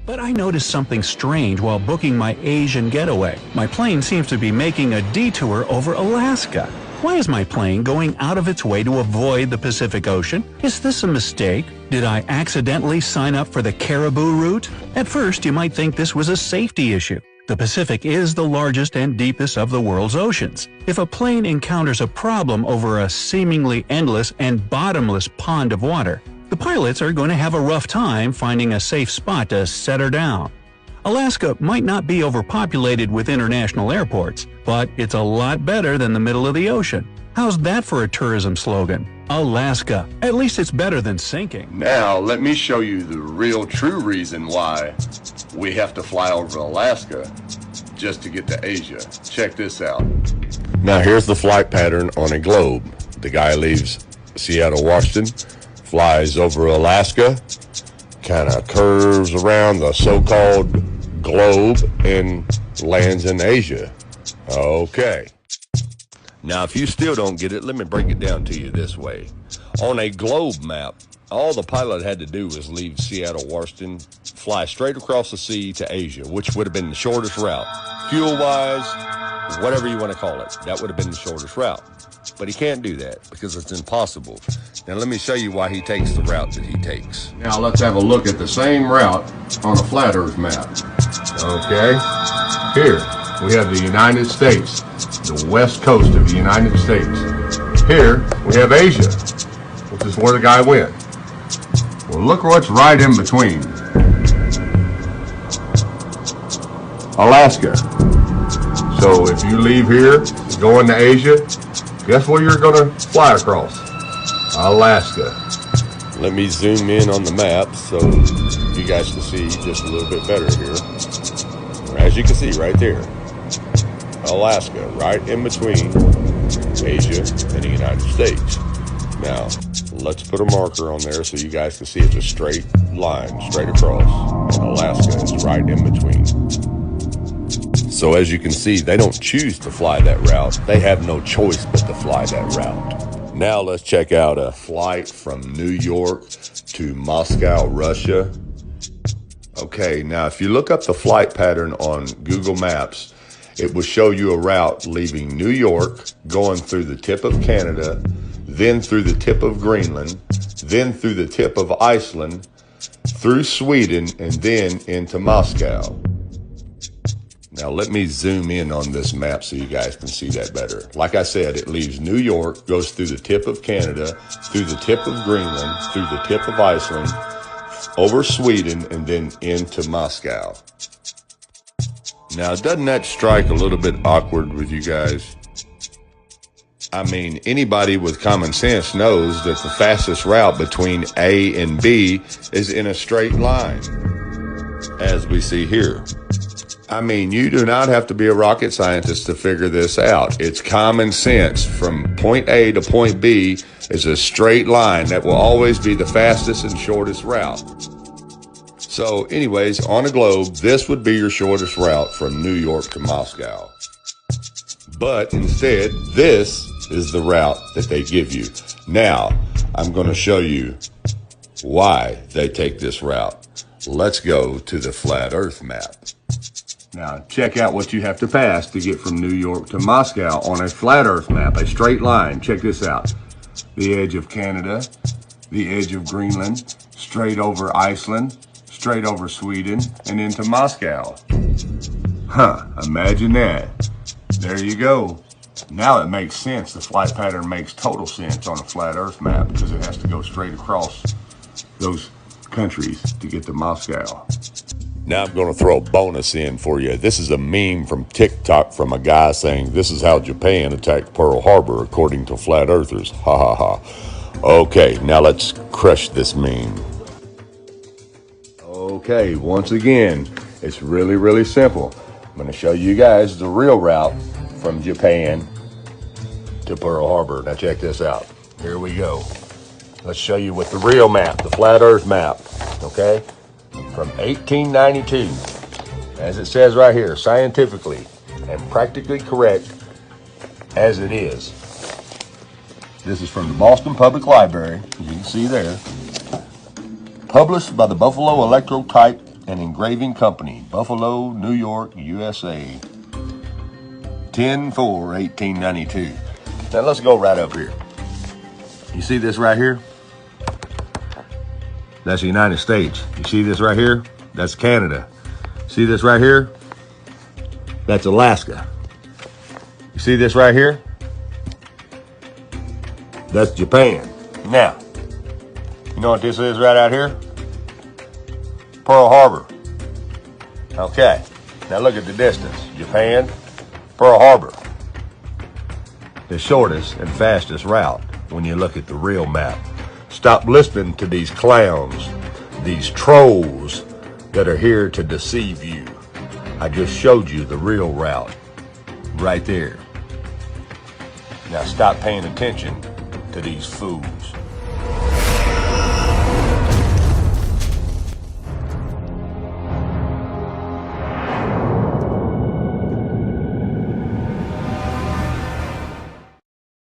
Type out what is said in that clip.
But I noticed something strange while booking my Asian getaway. My plane seems to be making a detour over Alaska. Why is my plane going out of its way to avoid the Pacific Ocean? Is this a mistake? Did I accidentally sign up for the Caribou route? At first, you might think this was a safety issue. The Pacific is the largest and deepest of the world's oceans. If a plane encounters a problem over a seemingly endless and bottomless pond of water, the pilots are going to have a rough time finding a safe spot to set her down. Alaska might not be overpopulated with international airports, but it's a lot better than the middle of the ocean. How's that for a tourism slogan? Alaska. At least it's better than sinking. Now, let me show you the real true reason why we have to fly over Alaska just to get to Asia. Check this out. Now, here's the flight pattern on a globe. The guy leaves Seattle, Washington, flies over Alaska, kind of curves around the so-called globe and lands in Asia. Okay. Now, if you still don't get it, let me break it down to you this way. On a globe map, all the pilot had to do was leave Seattle, Washington, fly straight across the sea to Asia, which would have been the shortest route. Fuel-wise, whatever you want to call it, that would have been the shortest route. But he can't do that because it's impossible. Now, let me show you why he takes the route that he takes. Now, let's have a look at the same route on a flat Earth map. Okay, here we have the United States, the west coast of the United States. Here we have Asia, which is where the guy went. Well, look what's right in between. Alaska. So if you leave here, go into Asia, guess where you're going to fly across? Alaska. Let me zoom in on the map so you guys can see just a little bit better here. As you can see right there, Alaska, right in between Asia and the United States. Now, let's put a marker on there so you guys can see it's a straight line, straight across, and Alaska is right in between. So as you can see, they don't choose to fly that route. They have no choice but to fly that route. Now let's check out a flight from New York to Moscow, Russia. Okay, now if you look up the flight pattern on Google Maps, it will show you a route leaving New York, going through the tip of Canada, then through the tip of Greenland, then through the tip of Iceland, through Sweden, and then into Moscow. Now let me zoom in on this map so you guys can see that better. Like I said, it leaves New York, goes through the tip of Canada, through the tip of Greenland, through the tip of Iceland, over Sweden, and then into Moscow. Now, doesn't that strike a little bit awkward with you guys? I mean, anybody with common sense knows that the fastest route between A and B is in a straight line, as we see here. I mean, you do not have to be a rocket scientist to figure this out. It's common sense. From point A to point B is a straight line that will always be the fastest and shortest route. So anyways, on a globe, this would be your shortest route from New York to Moscow. But instead, this is the route that they give you. Now, I'm going to show you why they take this route. Let's go to the flat Earth map. Now, check out what you have to pass to get from New York to Moscow on a flat Earth map, a straight line. Check this out. The edge of Canada, the edge of Greenland, straight over Iceland, straight over Sweden, and into Moscow. Imagine that. There you go. Now it makes sense. The flight pattern makes total sense on a flat Earth map because it has to go straight across those countries to get to Moscow. Now I'm going to throw a bonus in for you. This is a meme from TikTok from a guy saying, this is how Japan attacked Pearl Harbor according to flat earthers. Ha ha ha. Okay, now let's crush this meme. Okay, once again, it's really, really simple. I'm going to show you guys the real route from Japan to Pearl Harbor. Now check this out. Here we go. Let's show you with the real map, the flat Earth map, okay? From 1892, as it says right here, scientifically and practically correct as it is. This is from the Boston Public Library, as you can see there. Published by the Buffalo Electrotype and Engraving Company, Buffalo, New York, USA. 10/4/1892. Now let's go right up here. You see this right here? That's the United States. You see this right here? That's Canada. See this right here? That's Alaska. You see this right here? That's Japan. Now, you know what this is right out here? Pearl Harbor. Okay, now look at the distance. Japan, Pearl Harbor. The shortest and fastest route when you look at the real map. Stop listening to these clowns, these trolls that are here to deceive you. I just showed you the real route right there. Now stop paying attention to these fools.